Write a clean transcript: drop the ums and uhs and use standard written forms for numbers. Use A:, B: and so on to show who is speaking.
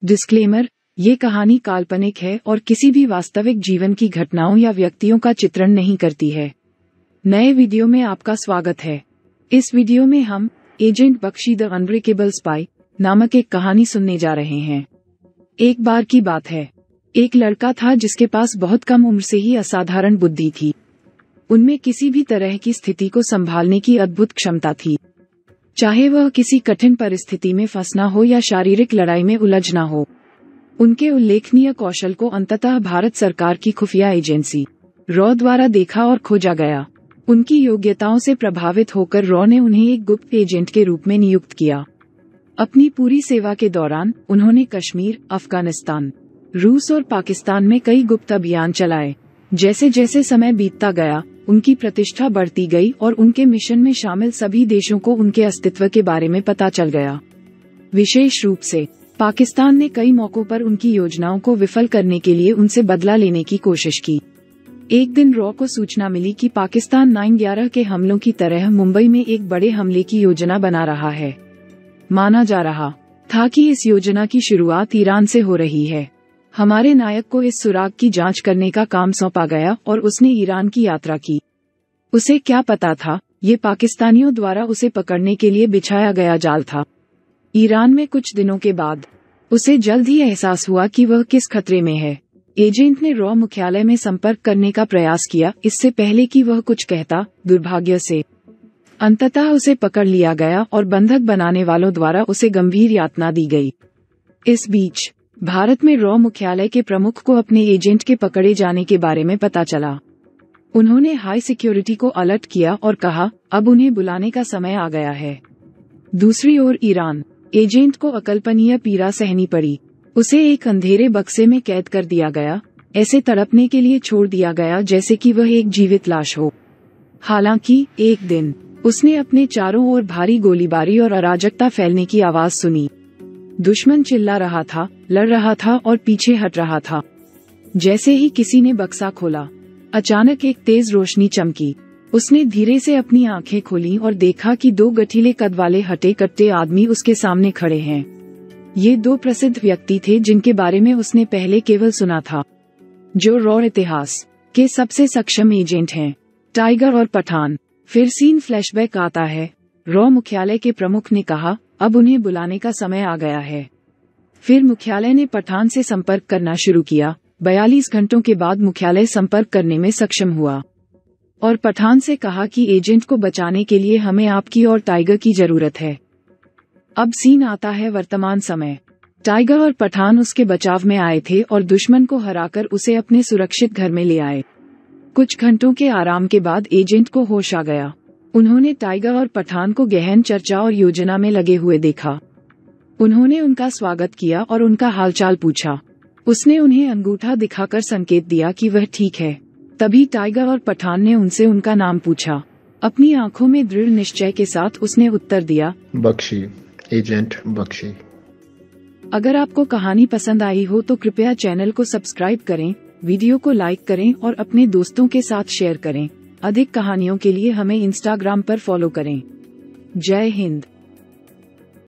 A: Disclaimer, ये कहानी काल्पनिक है और किसी भी वास्तविक जीवन की घटनाओं या व्यक्तियों का चित्रण नहीं करती है। नए वीडियो में आपका स्वागत है। इस वीडियो में हम agent Bakshi the unbreakable spy नामक एक कहानी सुनने जा रहे हैं। एक बार की बात है, एक लड़का था जिसके पास बहुत कम उम्र से ही असाधारण बुद्धि थी। उनमें किसी भी तरह की स्थिति को संभालने की अद्भुत क्षमता थी, चाहे वह किसी कठिन परिस्थिति में फंसना हो या शारीरिक लड़ाई में उलझना हो। उनके उल्लेखनीय कौशल को अंततः भारत सरकार की खुफिया एजेंसी रॉ द्वारा देखा और खोजा गया। उनकी योग्यताओं से प्रभावित होकर रॉ ने उन्हें एक गुप्त एजेंट के रूप में नियुक्त किया। अपनी पूरी सेवा के दौरान उन्होंने कश्मीर, अफगानिस्तान, रूस और पाकिस्तान में कई गुप्त अभियान चलाए। जैसे जैसे समय बीतता गया, उनकी प्रतिष्ठा बढ़ती गई और उनके मिशन में शामिल सभी देशों को उनके अस्तित्व के बारे में पता चल गया। विशेष रूप से पाकिस्तान ने कई मौकों पर उनकी योजनाओं को विफल करने के लिए उनसे बदला लेने की कोशिश की। एक दिन रॉ को सूचना मिली कि पाकिस्तान 9/11 के हमलों की तरह मुंबई में एक बड़े हमले की योजना बना रहा है। माना जा रहा था कि इस योजना की शुरुआत ईरान से हो रही है। हमारे नायक को इस सुराग की जांच करने का काम सौंपा गया और उसने ईरान की यात्रा की। उसे क्या पता था, ये पाकिस्तानियों द्वारा उसे पकड़ने के लिए बिछाया गया जाल था। ईरान में कुछ दिनों के बाद उसे जल्द ही एहसास हुआ कि वह किस खतरे में है। एजेंट ने रॉ मुख्यालय में संपर्क करने का प्रयास किया, इससे पहले कि वह कुछ कहता। दुर्भाग्य से अंततः उसे पकड़ लिया गया और बंधक बनाने वालों द्वारा उसे गंभीर यातना दी गई। इस बीच भारत में रॉ मुख्यालय के प्रमुख को अपने एजेंट के पकड़े जाने के बारे में पता चला। उन्होंने हाई सिक्योरिटी को अलर्ट किया और कहा, अब उन्हें बुलाने का समय आ गया है। दूसरी ओर ईरान एजेंट को अकल्पनीय पीड़ा सहनी पड़ी। उसे एक अंधेरे बक्से में कैद कर दिया गया, ऐसे तड़पने के लिए छोड़ दिया गया जैसे कि वह एक जीवित लाश हो। हालांकि एक दिन उसने अपने चारों ओर भारी गोलीबारी और अराजकता फैलने की आवाज सुनी। दुश्मन चिल्ला रहा था, लड़ रहा था और पीछे हट रहा था। जैसे ही किसी ने बक्सा खोला, अचानक एक तेज रोशनी चमकी। उसने धीरे से अपनी आंखें खोली और देखा कि दो गठीले कद वाले हटे कट्टे आदमी उसके सामने खड़े हैं। ये दो प्रसिद्ध व्यक्ति थे जिनके बारे में उसने पहले केवल सुना था, जो रॉ इतिहास के सबसे सक्षम एजेंट हैं, टाइगर और पठान। फिर सीन फ्लैशबैक आता है। रॉ मुख्यालय के प्रमुख ने कहा, अब उन्हें बुलाने का समय आ गया है। फिर मुख्यालय ने पठान से संपर्क करना शुरू किया। 42 घंटों के बाद मुख्यालय संपर्क करने में सक्षम हुआ और पठान से कहा कि एजेंट को बचाने के लिए हमें आपकी और टाइगर की जरूरत है। अब सीन आता है वर्तमान समय। टाइगर और पठान उसके बचाव में आए थे और दुश्मन को हराकर उसे अपने सुरक्षित घर में ले आए। कुछ घंटों के आराम के बाद एजेंट को होश आ गया। उन्होंने टाइगर और पठान को गहन चर्चा और योजना में लगे हुए देखा। उन्होंने उनका स्वागत किया और उनका हालचाल पूछा। उसने उन्हें अंगूठा दिखाकर संकेत दिया कि वह ठीक है। तभी टाइगर और पठान ने उनसे उनका नाम पूछा। अपनी आंखों में दृढ़ निश्चय के साथ उसने उत्तर दिया,
B: बख्शी, एजेंट बख्शी।
A: अगर आपको कहानी पसंद आई हो तो कृपया चैनल को सब्सक्राइब करें, वीडियो को लाइक करें और अपने दोस्तों के साथ शेयर करें। अधिक कहानियों के लिए हमें इंस्टाग्राम पर फॉलो करें। जय हिंद।